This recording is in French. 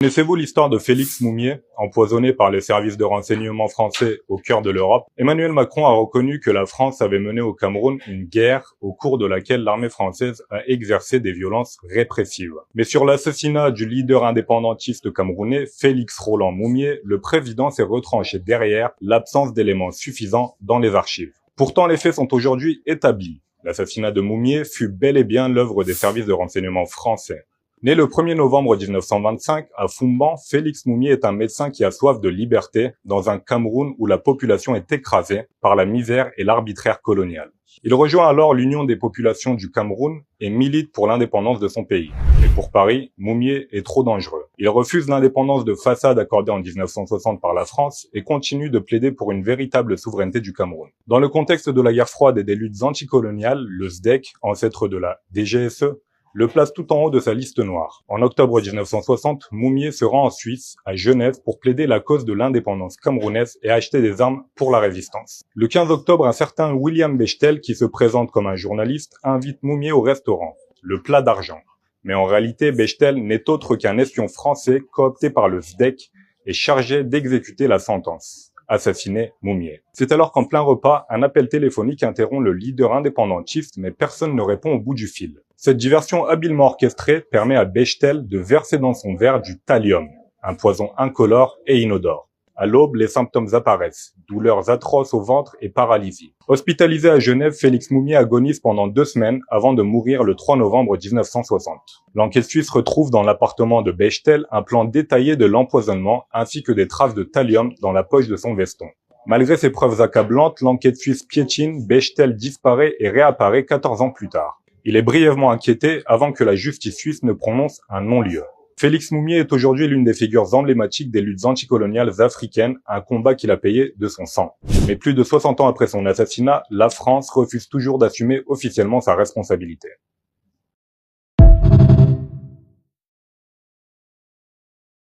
Connaissez-vous l'histoire de Félix Moumié, empoisonné par les services de renseignement français au cœur de l'Europe? Emmanuel Macron a reconnu que la France avait mené au Cameroun une guerre au cours de laquelle l'armée française a exercé des violences répressives. Mais sur l'assassinat du leader indépendantiste camerounais, Félix Roland Moumié, le président s'est retranché derrière l'absence d'éléments suffisants dans les archives. Pourtant, les faits sont aujourd'hui établis. L'assassinat de Moumié fut bel et bien l'œuvre des services de renseignement français. Né le 1er novembre 1925 à Foumban, Félix Moumié est un médecin qui a soif de liberté dans un Cameroun où la population est écrasée par la misère et l'arbitraire colonial. Il rejoint alors l'Union des populations du Cameroun et milite pour l'indépendance de son pays. Mais pour Paris, Moumié est trop dangereux. Il refuse l'indépendance de façade accordée en 1960 par la France et continue de plaider pour une véritable souveraineté du Cameroun. Dans le contexte de la guerre froide et des luttes anticoloniales, le SDEC, ancêtre de la DGSE, le place tout en haut de sa liste noire. En octobre 1960, Moumié se rend en Suisse, à Genève, pour plaider la cause de l'indépendance camerounaise et acheter des armes pour la résistance. Le 15 octobre, un certain William Bechtel, qui se présente comme un journaliste, invite Moumié au restaurant, le plat d'argent. Mais en réalité, Bechtel n'est autre qu'un espion français coopté par le SDEC et chargé d'exécuter la sentence. Assassiner Moumié. C'est alors qu'en plein repas, un appel téléphonique interrompt le leader indépendantiste, mais personne ne répond au bout du fil. Cette diversion habilement orchestrée permet à Bechtel de verser dans son verre du thallium, un poison incolore et inodore. À l'aube, les symptômes apparaissent, douleurs atroces au ventre et paralysie. Hospitalisé à Genève, Félix Moumié agonise pendant 2 semaines avant de mourir le 3 novembre 1960. L'enquête suisse retrouve dans l'appartement de Bechtel un plan détaillé de l'empoisonnement ainsi que des traces de thallium dans la poche de son veston. Malgré ces preuves accablantes, l'enquête suisse piétine, Bechtel disparaît et réapparaît 14 ans plus tard. Il est brièvement inquiété avant que la justice suisse ne prononce un non-lieu. Félix Moumié est aujourd'hui l'une des figures emblématiques des luttes anticoloniales africaines, un combat qu'il a payé de son sang. Mais plus de 60 ans après son assassinat, la France refuse toujours d'assumer officiellement sa responsabilité.